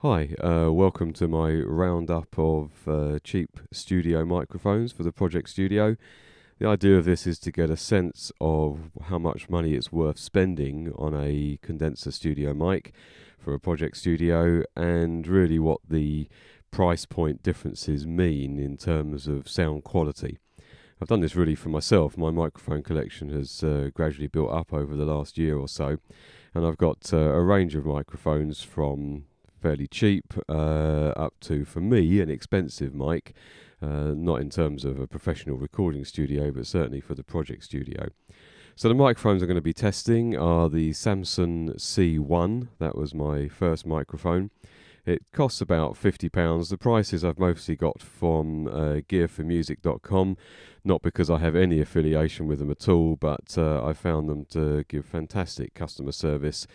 Hi, welcome to my roundup of cheap studio microphones for the Project Studio. The idea of this is to get a sense of how much money it's worth spending on a condenser studio mic for a Project Studio, and really what the price point differences mean in terms of sound quality. I've done this really for myself. My microphone collection has gradually built up over the last year or so, and I've got a range of microphones from fairly cheap up to, for me, an expensive mic, not in terms of a professional recording studio, but certainly for the Project Studio. So the microphones I'm going to be testing are the Samson C01. That was my first microphone. It costs about £50. The prices I've mostly got from gearformusic.com, not because I have any affiliation with them at all, but I found them to give fantastic customer service,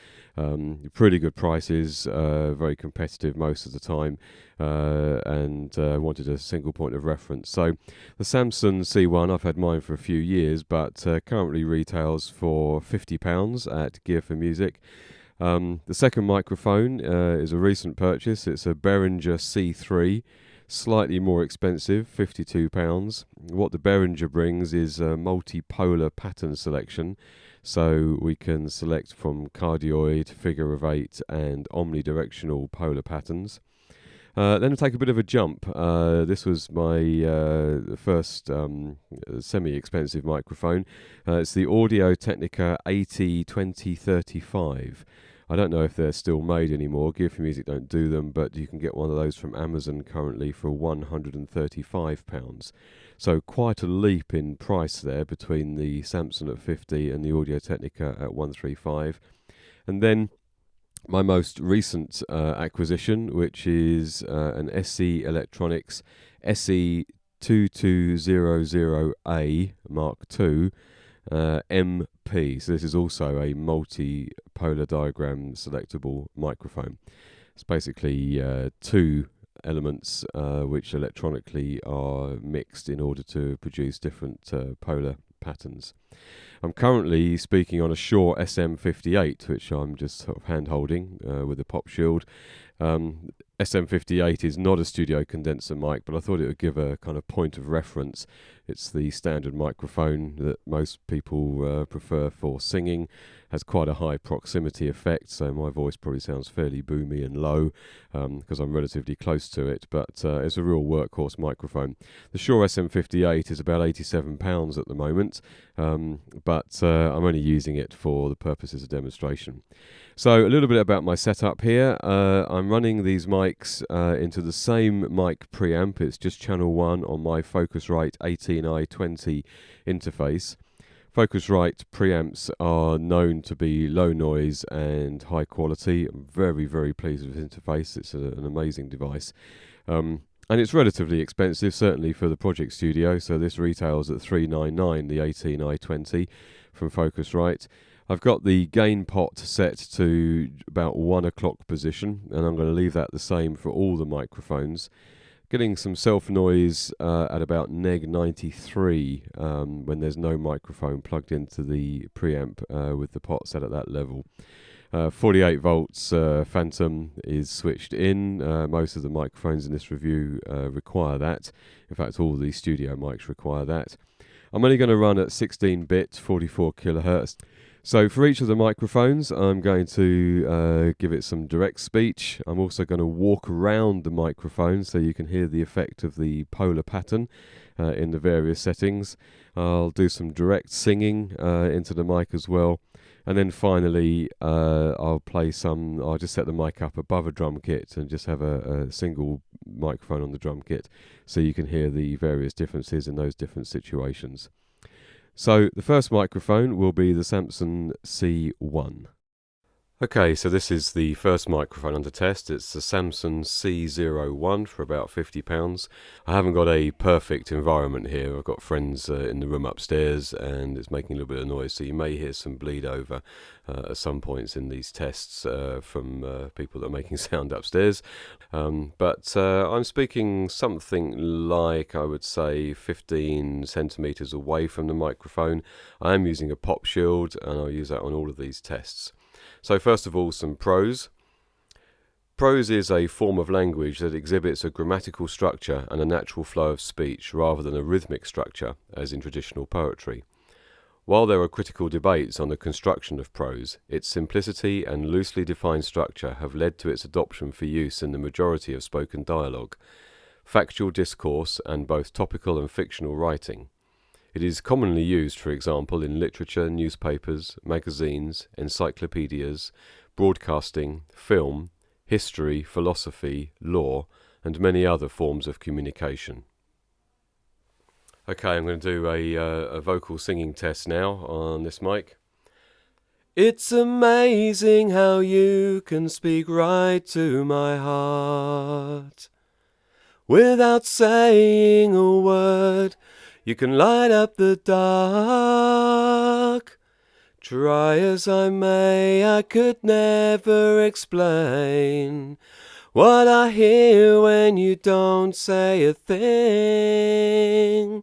pretty good prices, very competitive most of the time, and wanted a single point of reference. So the Samson C1, I've had mine for a few years, but currently retails for £50 at Gear for Music. The second microphone is a recent purchase. It's a Behringer C-3, slightly more expensive, £52. What the Behringer brings is a multipolar pattern selection, so we can select from cardioid, figure of 8 and omnidirectional polar patterns. Then we'll take a bit of a jump. This was my first semi-expensive microphone. It's the Technica AT2035. I don't know if they're still made anymore. Gear for Music don't do them, but you can get one of those from Amazon currently for £135. So quite a leap in price there between the Samson at 50 and the Audio Technica at 135. And then my most recent acquisition, which is an SE Electronics sE2200A Mark II MP. So this is also a multi-polar diagram selectable microphone. It's basically two elements which electronically are mixed in order to produce different polar patterns. I'm currently speaking on a Shure SM58, which I'm just sort of hand holding with a pop shield. SM58 is not a studio condenser mic, but I thought it would give a kind of point of reference. It's the standard microphone that most people prefer for singing. Has quite a high proximity effect, so my voice probably sounds fairly boomy and low because I'm relatively close to it, but it's a real workhorse microphone. The Shure SM58 is about £87 at the moment, but I'm only using it for the purposes of demonstration. So a little bit about my setup here. I'm running these mics into the same mic preamp. It's just channel 1 on my Focusrite 18i20 interface. Focusrite preamps are known to be low noise and high quality. I'm very, very pleased with this interface. It's an amazing device. And it's relatively expensive, certainly for the Project Studio. So this retails at $399, the 18i20 from Focusrite. I've got the gain pot set to about 1 o'clock position, and I'm going to leave that the same for all the microphones. Getting some self-noise at about neg 93 when there's no microphone plugged into the preamp with the pot set at that level. 48 volts phantom is switched in. Most of the microphones in this review require that. In fact, all the studio mics require that. I'm only going to run at 16-bit, 44 kilohertz. So for each of the microphones, I'm going to give it some direct speech. I'm also going to walk around the microphone so you can hear the effect of the polar pattern in the various settings. I'll do some direct singing into the mic as well. And then finally, I'll just set the mic up above a drum kit and just have a single microphone on the drum kit so you can hear the various differences in those different situations. So the first microphone will be the Samson C1. Okay, so this is the first microphone under test. It's the Samson C01 for about £50. I haven't got a perfect environment here. I've got friends in the room upstairs and it's making a little bit of noise, so you may hear some bleed over at some points in these tests from people that are making sound upstairs. But I'm speaking something like, I would say, 15 centimeters away from the microphone. I am using a pop shield and I'll use that on all of these tests. So first of all, some prose. Prose is a form of language that exhibits a grammatical structure and a natural flow of speech rather than a rhythmic structure, as in traditional poetry. While there are critical debates on the construction of prose, its simplicity and loosely defined structure have led to its adoption for use in the majority of spoken dialogue, factual discourse, and both topical and fictional writing. It is commonly used, for example, in literature, newspapers, magazines, encyclopedias, broadcasting, film, history, philosophy, law, and many other forms of communication. Okay, I'm going to do a vocal singing test now on this mic. It's amazing how you can speak right to my heart. Without saying a word, you can light up the dark. Try as I may, I could never explain what I hear when you don't say a thing.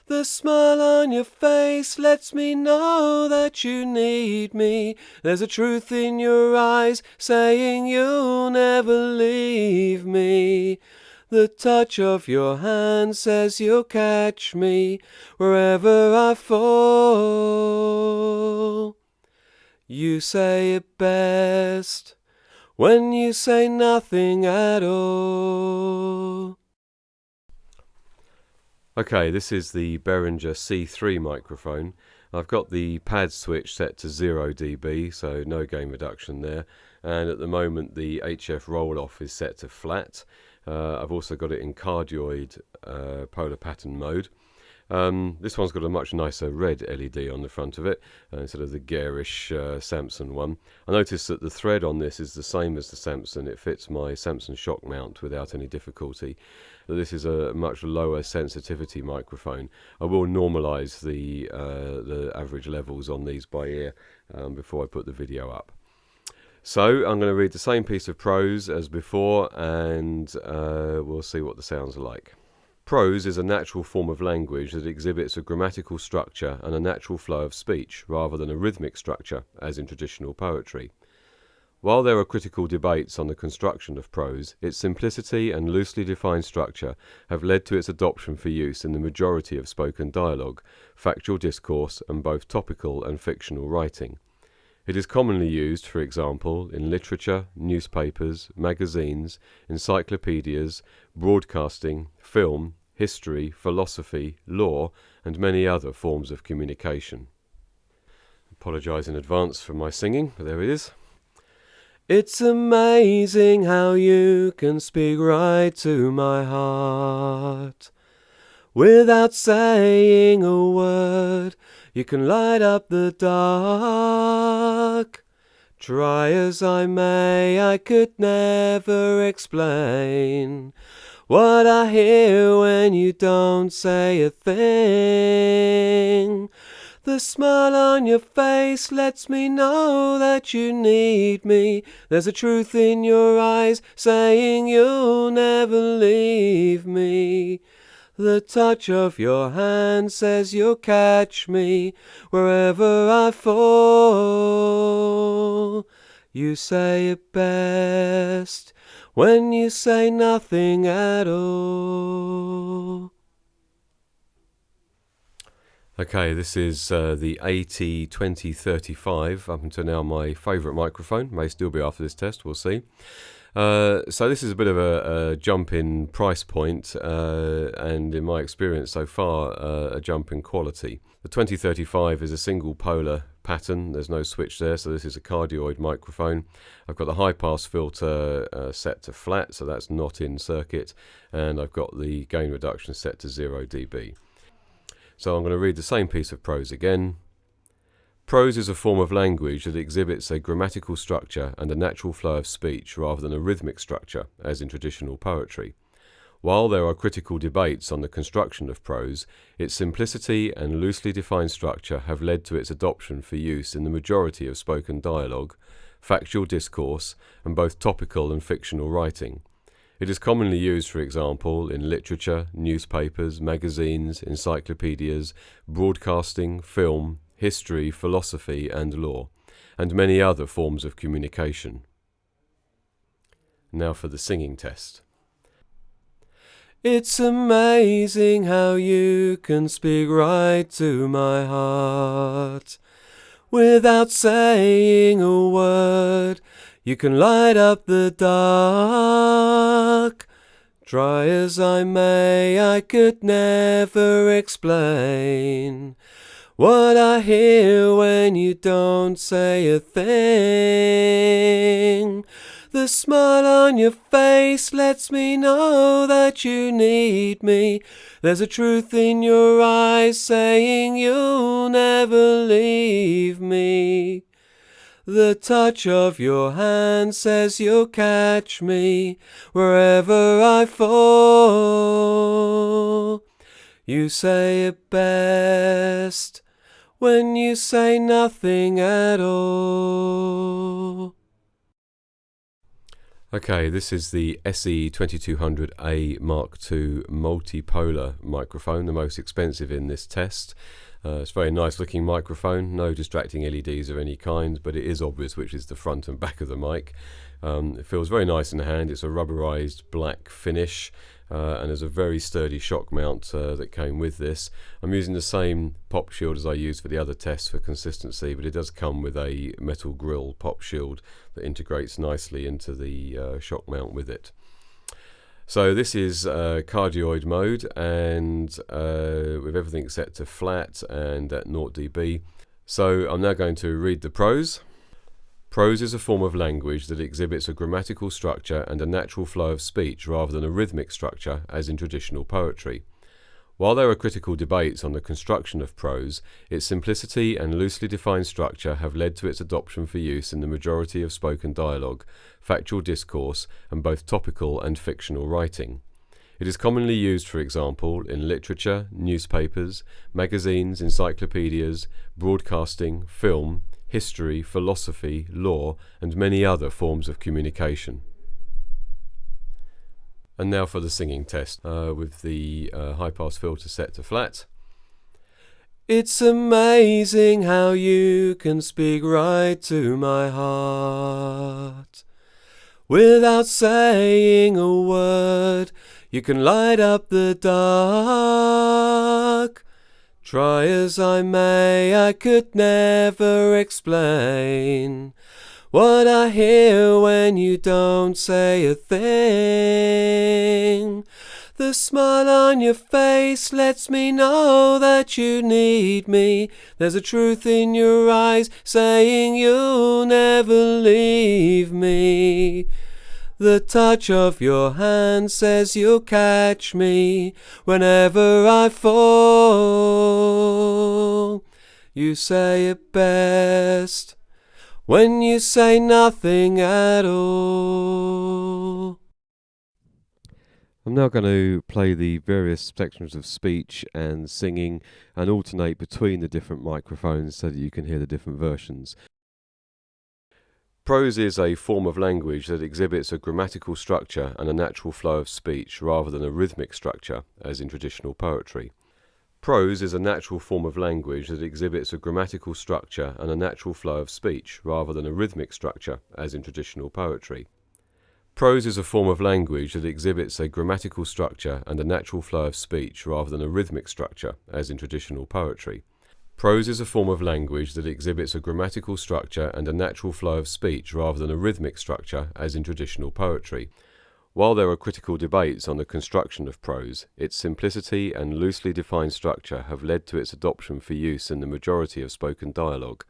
The smile on your face lets me know that you need me. There's a truth in your eyes saying you'll never leave me. The touch of your hand says you'll catch me wherever I fall. You say it best when you say nothing at all. Okay, this is the Behringer C-3 microphone. I've got the pad switch set to 0 dB, so no gain reduction there. And at the moment the HF roll-off is set to flat. I've also got it in cardioid polar pattern mode. This one's got a much nicer red LED on the front of it instead of the garish Samson one. I noticed that the thread on this is the same as the Samson. It fits my Samson shock mount without any difficulty. This is a much lower sensitivity microphone. I will normalise the average levels on these by ear before I put the video up. So I'm going to read the same piece of prose as before, and we'll see what the sounds are like. Prose is a natural form of language that exhibits a grammatical structure and a natural flow of speech, rather than a rhythmic structure, as in traditional poetry. While there are critical debates on the construction of prose, its simplicity and loosely defined structure have led to its adoption for use in the majority of spoken dialogue, factual discourse, and both topical and fictional writing. It is commonly used, for example, in literature, newspapers, magazines, encyclopedias, broadcasting, film, history, philosophy, law, and many other forms of communication. Apologise in advance for my singing, but there it is. It's amazing how you can speak right to my heart. Without saying a word, you can light up the dark. Try as I may, I could never explain what I hear when you don't say a thing. The smile on your face lets me know that you need me. There's a truth in your eyes saying you'll never leave me. The touch of your hand says you'll catch me wherever I fall. You say it best when you say nothing at all. Okay, this is the AT2035, up until now my favourite microphone. May still be after this test, we'll see. So this is a bit of a jump in price point, and in my experience so far, a jump in quality. The 2035 is a single polar pattern, there's no switch there, so this is a cardioid microphone. I've got the high pass filter set to flat, so that's not in circuit, and I've got the gain reduction set to 0 dB. So I'm going to read the same piece of prose again. Prose is a form of language that exhibits a grammatical structure and a natural flow of speech rather than a rhythmic structure, as in traditional poetry. While there are critical debates on the construction of prose, its simplicity and loosely defined structure have led to its adoption for use in the majority of spoken dialogue, factual discourse, and both topical and fictional writing. It is commonly used, for example, in literature, newspapers, magazines, encyclopedias, broadcasting, film, history, philosophy, and law, and many other forms of communication. Now for the singing test. It's amazing how you can speak right to my heart. Without saying a word, you can light up the dark. Try as I may, I could never explain what I hear when you don't say a thing. The smile on your face lets me know that you need me. There's a truth in your eyes saying you'll never leave me. The touch of your hand says you'll catch me wherever I fall. You say it best when you say nothing at all. Okay, this is the sE2200A Mark II multipolar microphone, the most expensive in this test. It's a very nice looking microphone, no distracting LEDs of any kind, but it is obvious which is the front and back of the mic. It feels very nice in the hand. It's a rubberized black finish, and there's a very sturdy shock mount that came with this. I'm using the same pop shield as I used for the other tests for consistency, but it does come with a metal grill pop shield that integrates nicely into the shock mount with it. So this is cardioid mode, and with everything set to flat and at 0 dB. So I'm now going to read the prose. Prose is a form of language that exhibits a grammatical structure and a natural flow of speech rather than a rhythmic structure, as in traditional poetry. While there are critical debates on the construction of prose, its simplicity and loosely defined structure have led to its adoption for use in the majority of spoken dialogue, factual discourse, and both topical and fictional writing. It is commonly used, for example, in literature, newspapers, magazines, encyclopedias, broadcasting, film, history, philosophy, law, and many other forms of communication. And now for the singing test, with the high-pass filter set to flat. It's amazing how you can speak right to my heart. Without saying a word, you can light up the dark. Try as I may, I could never explain what I hear when you don't say a thing. The smile on your face lets me know that you need me. There's a truth in your eyes saying you'll never leave me. The touch of your hand says you'll catch me whenever I fall. You say it best when you say nothing at all. I'm now going to play the various sections of speech and singing and alternate between the different microphones so that you can hear the different versions. Prose is a form of language that exhibits a grammatical structure and a natural flow of speech rather than a rhythmic structure, as in traditional poetry. Prose is a natural form of language that exhibits a grammatical structure and a natural flow of speech rather than a rhythmic structure, as in traditional poetry. Prose is a form of language that exhibits a grammatical structure and a natural flow of speech rather than a rhythmic structure, as in traditional poetry. Prose is a form of language that exhibits a grammatical structure and a natural flow of speech rather than a rhythmic structure, as in traditional poetry. While there are critical debates on the construction of prose, its simplicity and loosely defined structure have led to its adoption for use in the majority of spoken dialogue.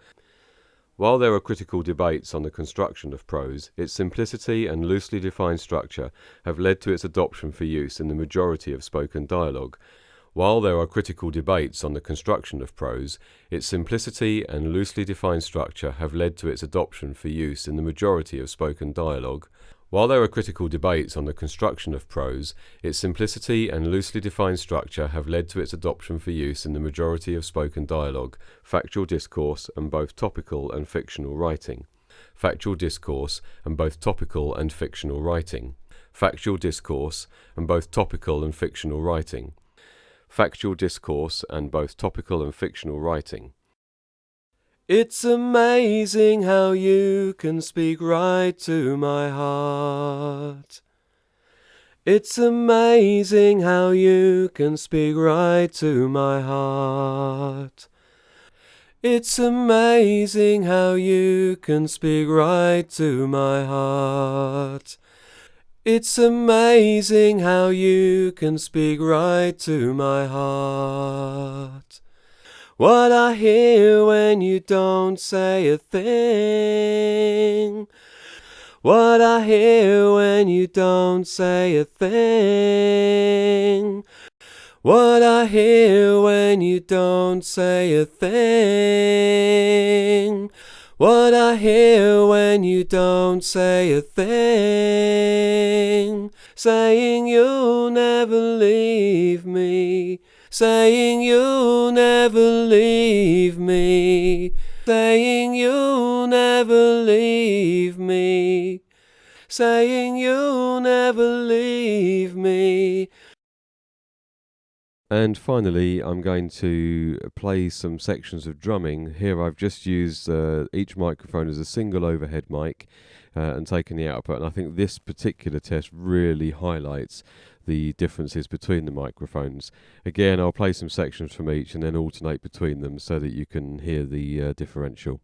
While there are critical debates on the construction of prose, its simplicity and loosely defined structure have led to its adoption for use in the majority of spoken dialogue. While there are critical debates on the construction of prose, its simplicity and loosely defined structure have led to its adoption for use in the majority of spoken dialogue. While there are critical debates on the construction of prose, its simplicity and loosely defined structure have led to its adoption for use in the majority of spoken dialogue, factual discourse, and both topical and fictional writing. Factual discourse, and both topical and fictional writing. Factual discourse, and both topical and fictional writing. Factual discourse, and both topical and fictional writing. It's amazing how you can speak right to my heart. It's amazing how you can speak right to my heart. It's amazing how you can speak right to my heart. It's amazing how you can speak right to my heart. What I hear when you don't say a thing. What I hear when you don't say a thing. What I hear when you don't say a thing. What I hear when you don't say a thing. Saying you'll never leave me. Saying you'll never leave me. Saying you'll never leave me. Saying you'll never leave me. And finally, I'm going to play some sections of drumming. Here I've just used each microphone as a single overhead mic and taken the output. And I think this particular test really highlights the differences between the microphones. Again, I'll play some sections from each and then alternate between them so that you can hear the differential.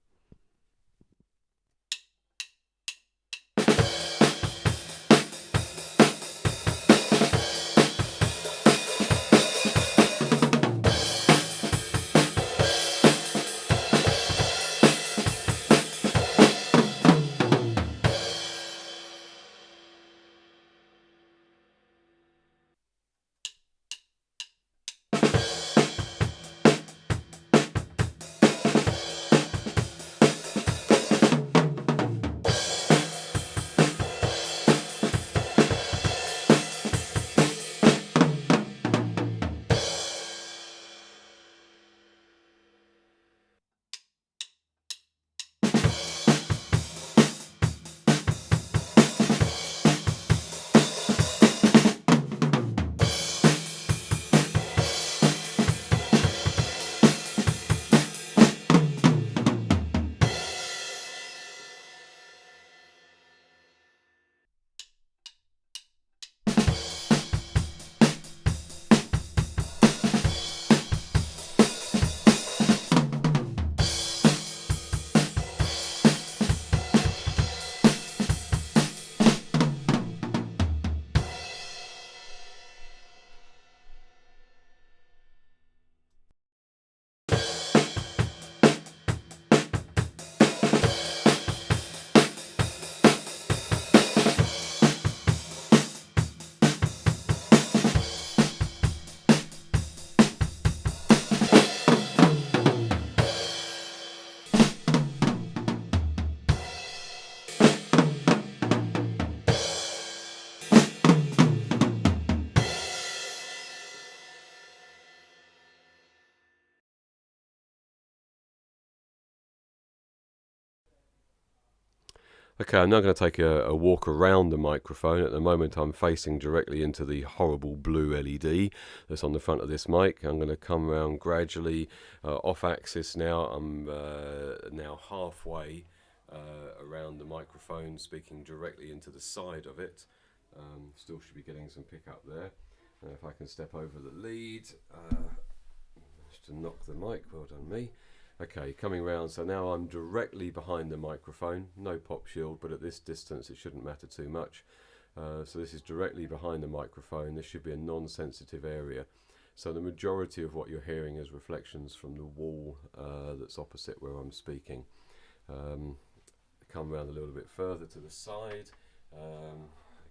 Okay, I'm now going to take a walk around the microphone. At the moment I'm facing directly into the horrible blue LED that's on the front of this mic. I'm going to come around gradually off axis now. I'm now halfway around the microphone, speaking directly into the side of it. Still should be getting some pickup there. If I can step over the lead, just to knock the mic, well done me. Okay, coming round, so now I'm directly behind the microphone, no pop shield, but at this distance it shouldn't matter too much. So this is directly behind the microphone. This should be a non-sensitive area. So the majority of what you're hearing is reflections from the wall that's opposite where I'm speaking. Come round a little bit further to the side.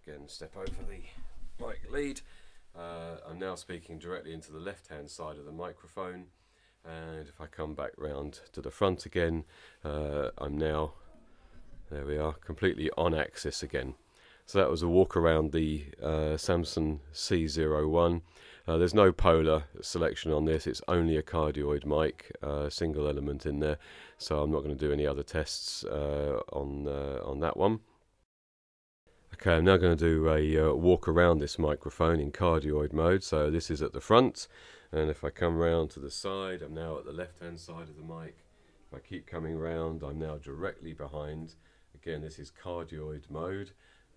Again, step over the mic lead. I'm now speaking directly into the left-hand side of the microphone. And if I come back round to the front again, I'm now, there we are, completely on axis again. So that was a walk around the Samson C01. There's no polar selection on this, it's only a cardioid mic, single element in there, so I'm not going to do any other tests on that one. Okay, I'm now going to do a walk around this microphone in cardioid mode, so this is at the front. And if I come round to the side, I'm now at the left-hand side of the mic. If I keep coming round, I'm now directly behind. Again, this is cardioid mode.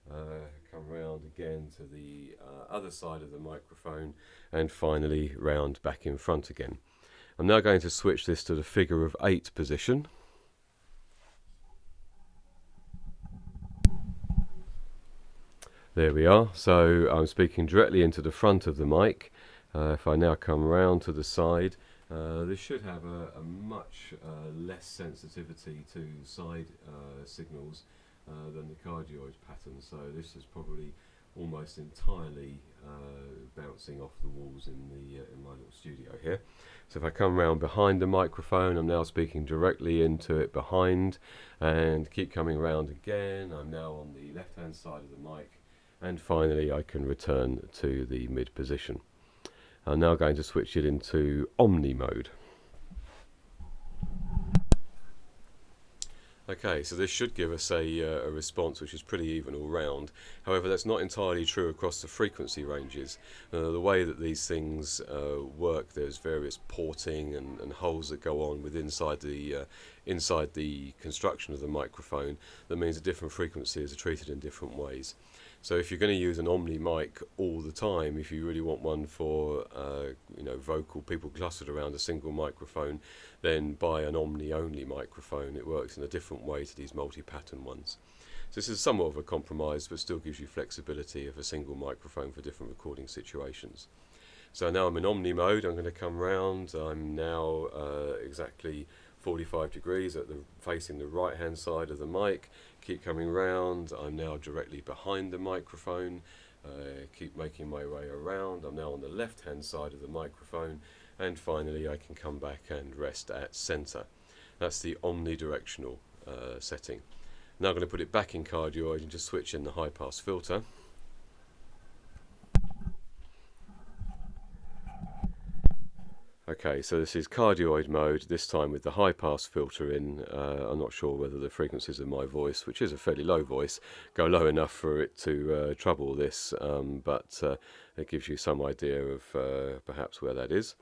Come round again to the other side of the microphone, and finally round back in front again. I'm now going to switch this to the figure of 8 position. There we are. So I'm speaking directly into the front of the mic. If I now come round to the side, this should have a much less sensitivity to side signals than the cardioid pattern. So this is probably almost entirely bouncing off the walls in my little studio here. So if I come round behind the microphone, I'm now speaking directly into it behind, and keep coming round again. I'm now on the left hand side of the mic, and finally I can return to the mid position. I'm now going to switch it into Omni mode. Okay, so this should give us a response which is pretty even all round. However, that's not entirely true across the frequency ranges. The way that these things work, there's various porting and holes that go on inside the construction of the microphone. That means that different frequencies are treated in different ways. So if you're going to use an Omni mic all the time, if you really want one for vocal people clustered around a single microphone, then buy an Omni only microphone. It works in a different way to these multi-pattern ones. So this is somewhat of a compromise, but still gives you flexibility of a single microphone for different recording situations. So now I'm in Omni mode. I'm going to come round. I'm now exactly 45 degrees facing the right hand side of the mic. Keep coming round. I'm now directly behind the microphone. Keep making my way around. I'm now on the left hand side of the microphone, and finally I can come back and rest at center. That's the omnidirectional setting. Now I'm going to put it back in cardioid and just switch in the high pass filter. Okay, so this is cardioid mode, this time with the high pass filter in. I'm not sure whether the frequencies of my voice, which is a fairly low voice, go low enough for it to trouble this, but it gives you some idea of perhaps where that is.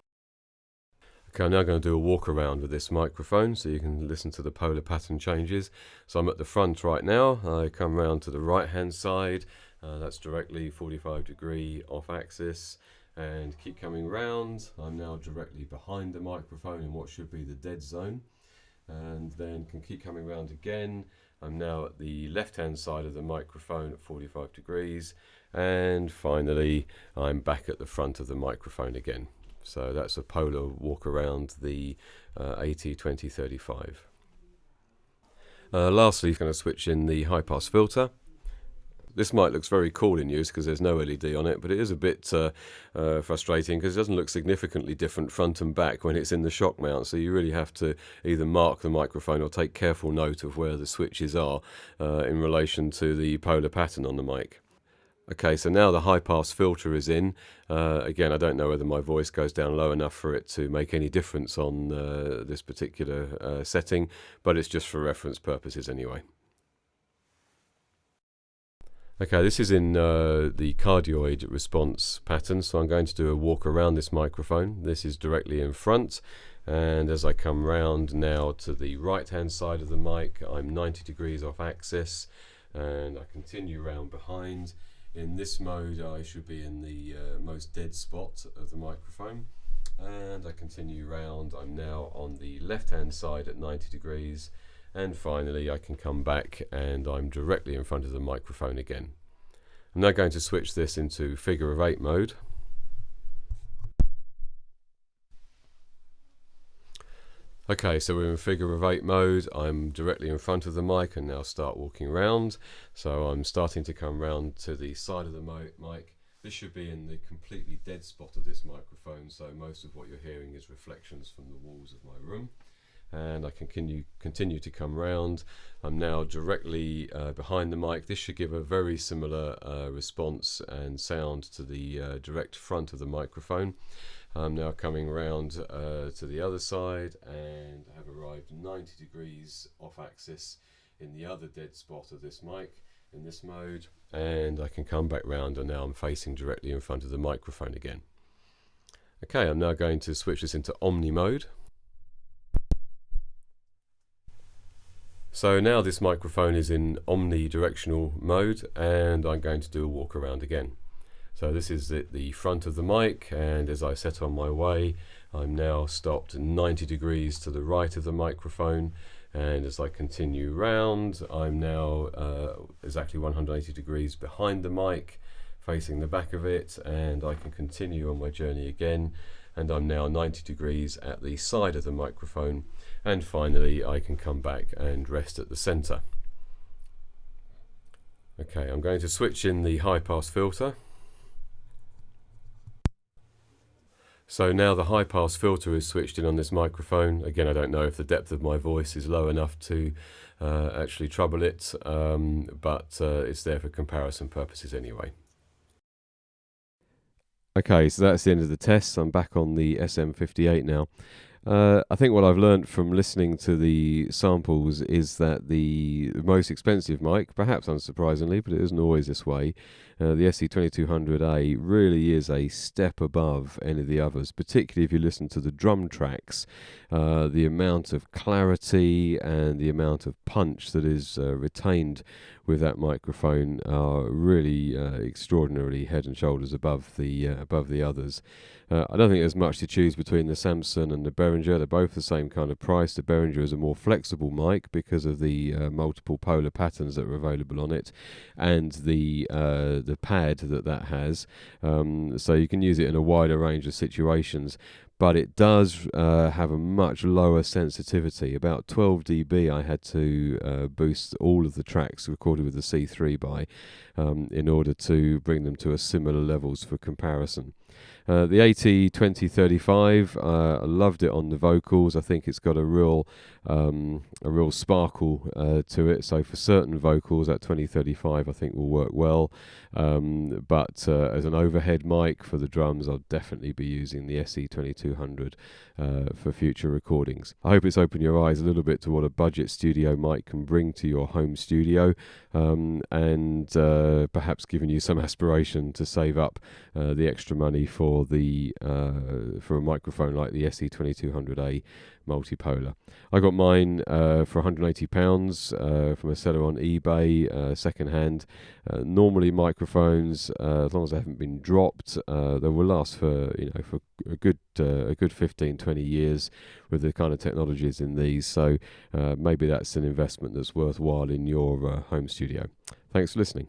Okay, I'm now going to do a walk around with this microphone so you can listen to the polar pattern changes. So I'm at the front right now. I come round to the right hand side. That's directly 45 degree off axis. And keep coming round. I'm now directly behind the microphone in what should be the dead zone, and then can keep coming round again. I'm now at the left hand side of the microphone at 45 degrees, and finally I'm back at the front of the microphone again. So that's a polar walk around the AT2035. Lastly, I'm going to switch in the high pass filter. This mic looks very cool in use because there's no LED on it, but it is a bit frustrating because it doesn't look significantly different front and back when it's in the shock mount, so you really have to either mark the microphone or take careful note of where the switches are in relation to the polar pattern on the mic. Okay, so now the high pass filter is in. Again, I don't know whether my voice goes down low enough for it to make any difference on this particular setting, but it's just for reference purposes anyway. Okay, this is in the cardioid response pattern, so I'm going to do a walk around this microphone. This is directly in front, and as I come round now to the right hand side of the mic, I'm 90 degrees off axis, and I continue round behind. In this mode I should be in the most dead spot of the microphone, and I continue round. I'm now on the left hand side at 90 degrees, and finally I can come back and I'm directly in front of the microphone again. I'm now going to switch this into figure of 8 mode. Okay, so we're in figure of 8 mode. I'm directly in front of the mic and now start walking around. So I'm starting to come round to the side of the mic. This should be in the completely dead spot of this microphone, so most of what you're hearing is reflections from the walls of my room. And I can continue to come round. I'm now directly behind the mic. This should give a very similar response and sound to the direct front of the microphone. I'm now coming round to the other side and have arrived 90 degrees off axis in the other dead spot of this mic in this mode, and I can come back round and now I'm facing directly in front of the microphone again. Okay, I'm now going to switch this into Omni mode. So now this microphone is in omnidirectional mode, and I'm going to do a walk around again. So this is the front of the mic, and as I set on my way, I'm now stopped 90 degrees to the right of the microphone, and as I continue round, I'm now exactly 180 degrees behind the mic, facing the back of it, and I can continue on my journey again, and I'm now 90 degrees at the side of the microphone, and finally I can come back and rest at the center. Okay, I'm going to switch in the high pass filter. So now the high pass filter is switched in on this microphone. Again, I don't know if the depth of my voice is low enough to actually trouble it, but it's there for comparison purposes anyway. Okay, so that's the end of the test. I'm back on the SM58 now. I think what I've learned from listening to the samples is that the most expensive mic, perhaps unsurprisingly, but it isn't always this way, the sE2200a really is a step above any of the others, particularly if you listen to the drum tracks. The amount of clarity and the amount of punch that is retained with that microphone are really extraordinarily head and shoulders above the others. I don't think there's much to choose between the Samson and the Behringer. They're both the same kind of price. The Behringer is a more flexible mic because of the multiple polar patterns that are available on it, and the pad that has. So you can use it in a wider range of situations. But it does have a much lower sensitivity. About 12 dB I had to boost all of the tracks recorded with the C-3 by in order to bring them to a similar levels for comparison. The AT2035, I loved it on the vocals. I think it's got a real sparkle to it. So for certain vocals, that 2035 I think will work well. But as an overhead mic for the drums, I'll definitely be using the sE2200 for future recordings. I hope it's opened your eyes a little bit to what a budget studio mic can bring to your home studio, and perhaps given you some aspiration to save up the extra money for a microphone like the sE2200a multipolar. I got mine for £180 from a seller on eBay, second hand. Normally microphones, as long as they haven't been dropped, they will last for a good 15-20 years with the kind of technologies in these. So maybe that's an investment that's worthwhile in your home studio. Thanks for listening.